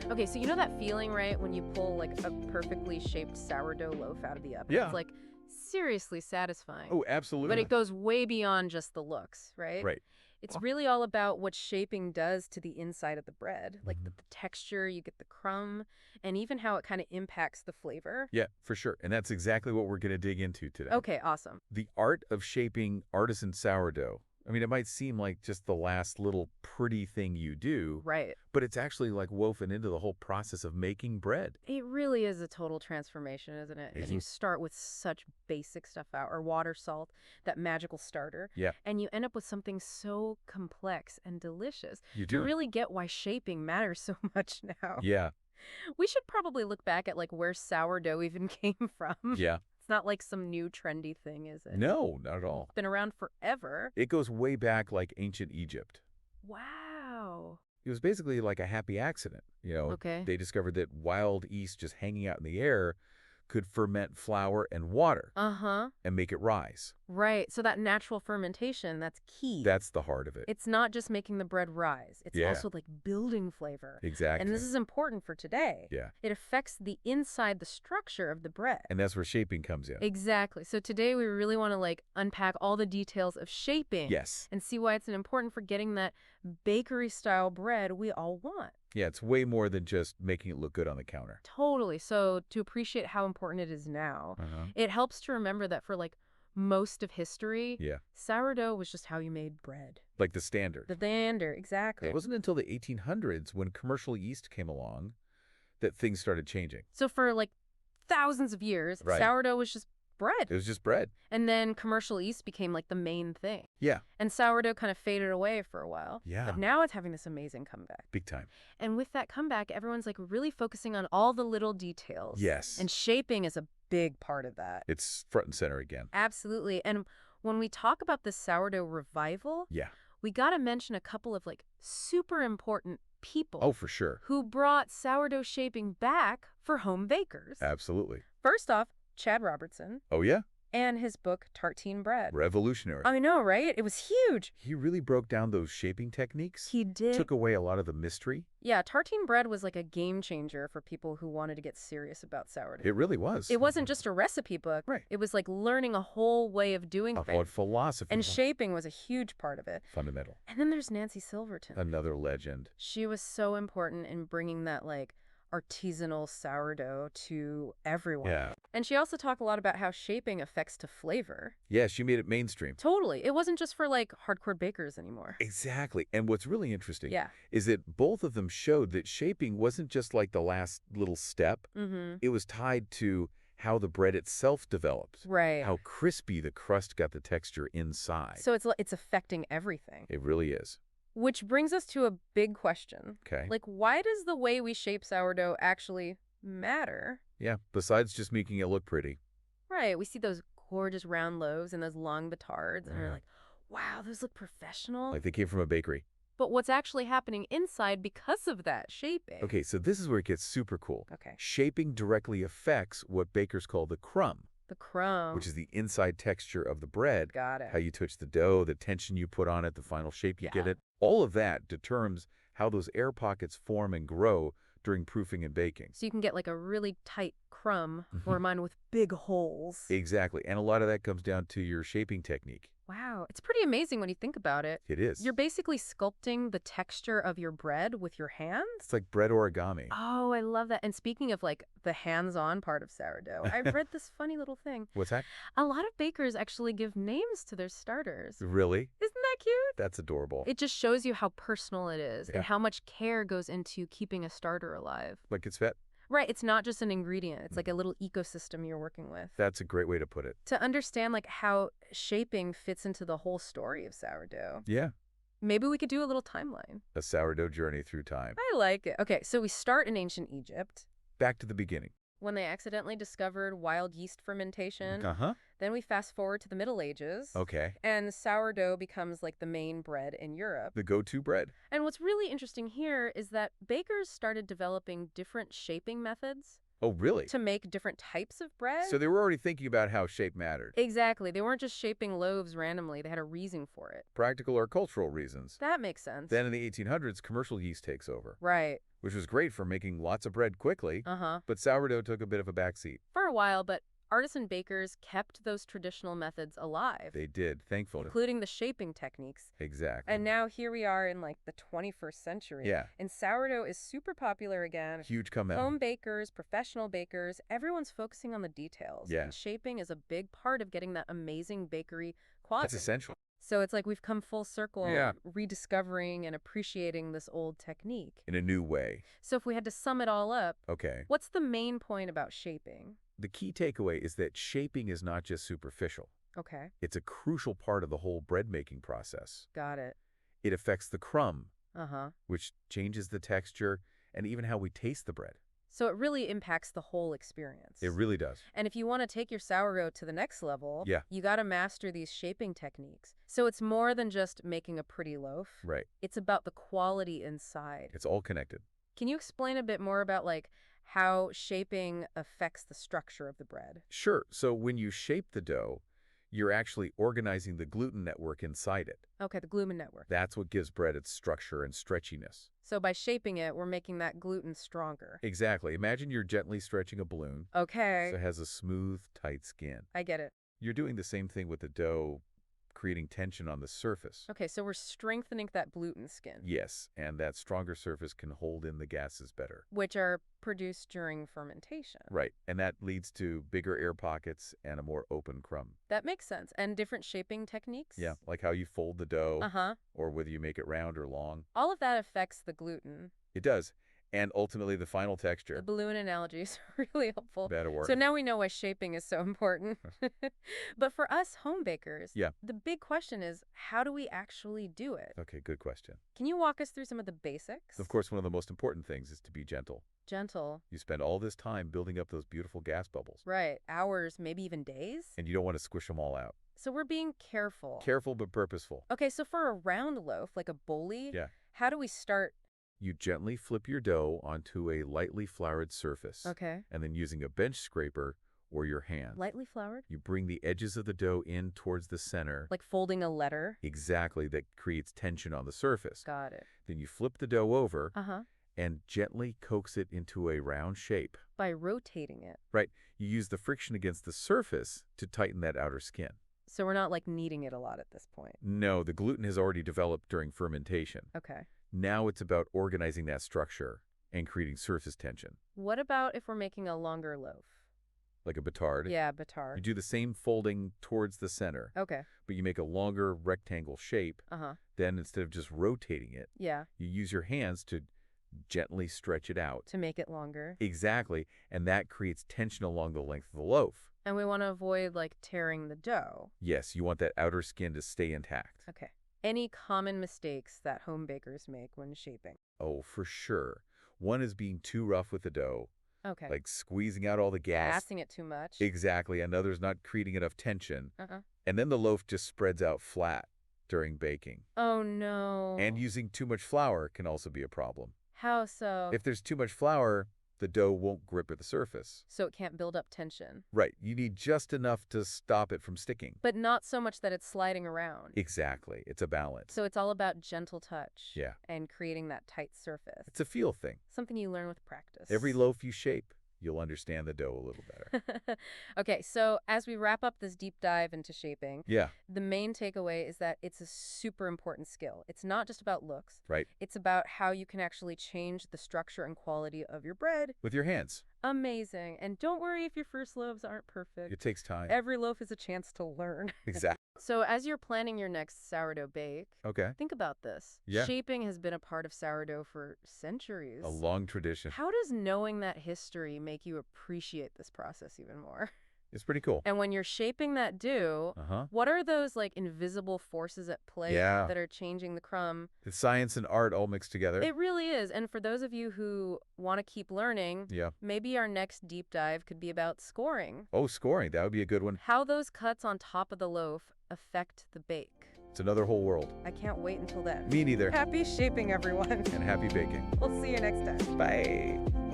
Okay, so you know that feeling, right, when you pull like a perfectly shaped sourdough loaf out of the oven? Yeah. It's like seriously satisfying. Oh, But absolutely. it goes way beyond just the looks, right? Right. It's really all about what shaping does to the inside of the bread, like the texture, you get the crumb, and even how it kind of impacts the flavor. Yeah, for sure. And that's exactly what we're going to dig into today. Okay, awesome. The art of shaping artisan sourdough. I mean, it might seem like just the last little pretty thing you do, Right. but it's actually like woven into the whole process of making bread. It really is a total transformation, isn't it? And you start with such basic stuff out, or water, salt, that magical starter. Yeah. And you end up with something so complex and delicious. You do. You really get why shaping matters so much now. Yeah. We should probably look back at like where sourdough even came from. Yeah. It's not like some new trendy thing, is it? No, not at all. It's been around forever. It goes way back like ancient Egypt. Wow. It was basically like a happy accident. Okay. They discovered that wild yeast just hanging out in the air could ferment flour and water Uh-huh. and make it rise. Right. So that natural fermentation, that's key. That's the heart of it. It's not just making the bread rise. It's Yeah. also like building flavor. Exactly. And this is important for today. Yeah. It affects the inside, the structure of the bread. And that's where shaping comes in. Exactly. So today we really want to like unpack all the details of shaping. Yes. And see why it's important for getting that bakery style bread we all want. Yeah, it's way more than just making it look good on the counter. Totally. So to appreciate how important it is now, it helps to remember that for like most of history, Yeah. sourdough was just how you made bread. Like the standard. The standard, exactly. It wasn't until the 1800s when commercial yeast came along that things started changing. So for like thousands of years, Right. sourdough was just bread. It was just bread. And then commercial yeast became like the main thing. Yeah. And sourdough kind of faded away for a while. Yeah. But now it's having this amazing comeback. Big time. And with that comeback, everyone's like really focusing on all the little details. Yes. And shaping is a big part of that. It's front and center again. Absolutely. And when we talk about the sourdough revival, Yeah. we got to mention a couple of like super important people. Oh, for sure. Who brought sourdough shaping back for home bakers. Absolutely. First off, Chad Robertson. Oh, yeah? And his book, Tartine Bread. Revolutionary. I know, right? It was huge. He really broke down those shaping techniques. He did. Took away a lot of the mystery. Yeah, tartine bread was like a game changer for people who wanted to get serious about sourdough. It really was. It wasn't just a recipe book. Right. It was like learning a whole way of doing A things. whole philosophy. And shaping was a huge part of it. Fundamental. And then there's Nancy Silverton. Another legend. She was so important in bringing that like artisanal sourdough to everyone. Yeah. And she also talked a lot about how shaping affects to flavor. Yeah, she made it mainstream. Totally. It wasn't just for like hardcore bakers anymore. Exactly. And what's really interesting Yeah. is that both of them showed that shaping wasn't just like the last little step. It was tied to how the bread itself developed. Right. How crispy the crust got the texture inside. So it's affecting everything. It really is. Which brings us to a big question. Okay. Like, why does the way we shape sourdough actually matter? Yeah, besides just making it look pretty. Right. We see those gorgeous round loaves and those long batards, and we're like, wow, those look professional. Like they came from a bakery. But what's actually happening inside because of that shaping? Okay, so this is where it gets super cool. Okay. Shaping directly affects what bakers call the crumb, The crumb. which is the inside texture of the bread. Got it. How you touch the dough, the tension you put on it, the final shape you Yeah. get it. All of that determines how those air pockets form and grow during proofing and baking. So you can get like a really tight crumb or mine with big holes. Exactly. And a lot of that comes down to your shaping technique. Wow. It's pretty amazing when you think about it. It is. You're basically sculpting the texture of your bread with your hands. It's like bread origami. Oh, I love that. And speaking of like the hands-on part of sourdough, I've read this funny little thing. What's that? A lot of bakers actually give names to their starters. Really? Isn't that cute? That's adorable. It just shows you how personal it is Yeah. and how much care goes into keeping a starter alive. Like it's vet. Right. It's not just an ingredient. It's like a little ecosystem you're working with. That's a great way to put it. To understand like how shaping fits into the whole story of sourdough. Yeah. Maybe we could do a little timeline. A sourdough journey through time. I like it. Okay, so we start in ancient Egypt Back to the beginning. when they accidentally discovered wild yeast fermentation. Uh-huh. Then we fast forward to the Middle Ages. Okay. And sourdough becomes like the main bread in Europe. The go-to bread. And what's really interesting here is that bakers started developing different shaping methods Oh, really? to make different types of bread. So they were already thinking about how shape mattered. Exactly. They weren't just shaping loaves randomly. They had a reason for it. Practical or cultural reasons. That makes sense. Then in the 1800s, commercial yeast takes over, Right. which was great for making lots of bread quickly, Uh-huh. but sourdough took a bit of a backseat. For a while, but artisan bakers kept those traditional methods alive, They did, thankfully. including the shaping techniques. Exactly. And now here we are in like the 21st century. Yeah. And sourdough is super popular again. Huge comeback. Home bakers, professional bakers, everyone's focusing on the details. Yeah. And shaping is a big part of getting that amazing bakery quadrant. That's essential. So it's like we've come full circle, Yeah. rediscovering and appreciating this old technique. In a new way. So if we had to sum it all up, Okay. what's the main point about shaping? The key takeaway is that shaping is not just superficial. Okay, It's a crucial part of the whole bread-making process. got it. It affects the crumb, Uh-huh. which changes the texture and even how we taste the bread. So it really impacts the whole experience. It really does. And if you want to take your sourdough to the next level, Yeah. you got to master these shaping techniques. So it's more than just making a pretty loaf. Right. It's about the quality inside. It's all connected. Can you explain a bit more about like how shaping affects the structure of the bread? Sure. So when you shape the dough, you're actually organizing the gluten network inside it. Okay, the gluten network. That's what gives bread its structure and stretchiness. So by shaping it, we're making that gluten stronger. Exactly. Imagine you're gently stretching a balloon Okay, so it has a smooth, tight skin. I get it. You're doing the same thing with the dough, creating tension on the surface. Okay, so we're strengthening that gluten skin, Yes, and that stronger surface can hold in the gases better. which are produced during fermentation. Right, and that leads to bigger air pockets and a more open crumb. That makes sense. And different shaping techniques? Yeah, like how you fold the dough, Uh-huh. or whether you make it round or long. All of that affects the gluten. It does. And ultimately, the final The texture. balloon analogy is really helpful. Better word. So now we know why shaping is so important. But for us home bakers, Yeah. the big question is, how do we actually do it? Okay, good question. Can you walk us through some of the basics? Of course, one of the most important things is to be gentle. Gentle. You spend all this time building up those beautiful gas bubbles, Right. Hours, maybe even days? and you don't want to squish them all out. So we're being careful. Careful but purposeful. Okay, so for a round loaf, like a bolli, Yeah. how do we start? You gently flip your dough onto a lightly floured surface, Okay. and then using a bench scraper or your hand, Lightly floured? you bring the edges of the dough in towards the center. Like folding a letter? Exactly, that creates tension on the surface. Got it. Then you flip the dough over Uh-huh. and gently coax it into a round shape. By rotating it. Right, you use the friction against the surface to tighten that outer skin. So we're not like kneading it a lot at this point. No, the gluten has already developed during fermentation. Okay. Now it's about organizing that structure and creating surface tension. What about if we're making a longer loaf? Like a batard. Yeah, You batard. do the same folding towards the center, Okay. but you make a longer rectangle shape. Uh-huh. Then instead of just rotating it, Yeah, you use your hands to gently stretch it out. to make it longer. Exactly, and that creates tension along the length of the loaf. And we want to avoid like tearing the dough. Yes, you want that outer skin to stay intact. Okay. Any common mistakes that home bakers make when shaping? Oh, for sure. One is being too rough with the dough, Okay. like squeezing out all the gas. Gassing it too much. Exactly, another's not creating enough tension. Uh-huh. And then the loaf just spreads out flat during baking. Oh no. And using too much flour can also be a problem. How so? If there's too much flour, the dough won't grip at the surface. So it can't build up tension. Right, you need just enough to stop it from sticking. But not so much that it's sliding around. Exactly, it's a balance. So it's all about gentle touch. Yeah. And creating that tight surface. It's a feel thing. Something you learn with practice. Every loaf you shape, you'll understand the dough a little better. Okay, so as we wrap up this deep dive into shaping, Yeah, the main takeaway is that it's a super important skill. It's not just about looks. right. It's about how you can actually change the structure and quality of your bread. With your hands. Amazing. And don't worry if your first loaves aren't perfect. It takes time. Every loaf is a chance to learn. Exactly. So as you're planning your next sourdough bake, Okay. think about this. Yeah. Shaping has been a part of sourdough for centuries. A long tradition. How does knowing that history make you appreciate this process even more? It's pretty cool. And when you're shaping that dough, Uh-huh. what are those like invisible forces at play Yeah. that are changing the crumb? It's science and art all mixed together. It really is. And for those of you who want to keep learning, Yeah. maybe our next deep dive could be about scoring. Oh, scoring. That would be a good one. How those cuts on top of the loaf affect the bake. It's another whole world. I can't wait until then. Me neither. Happy shaping, everyone. And happy baking. We'll see you next time. Bye.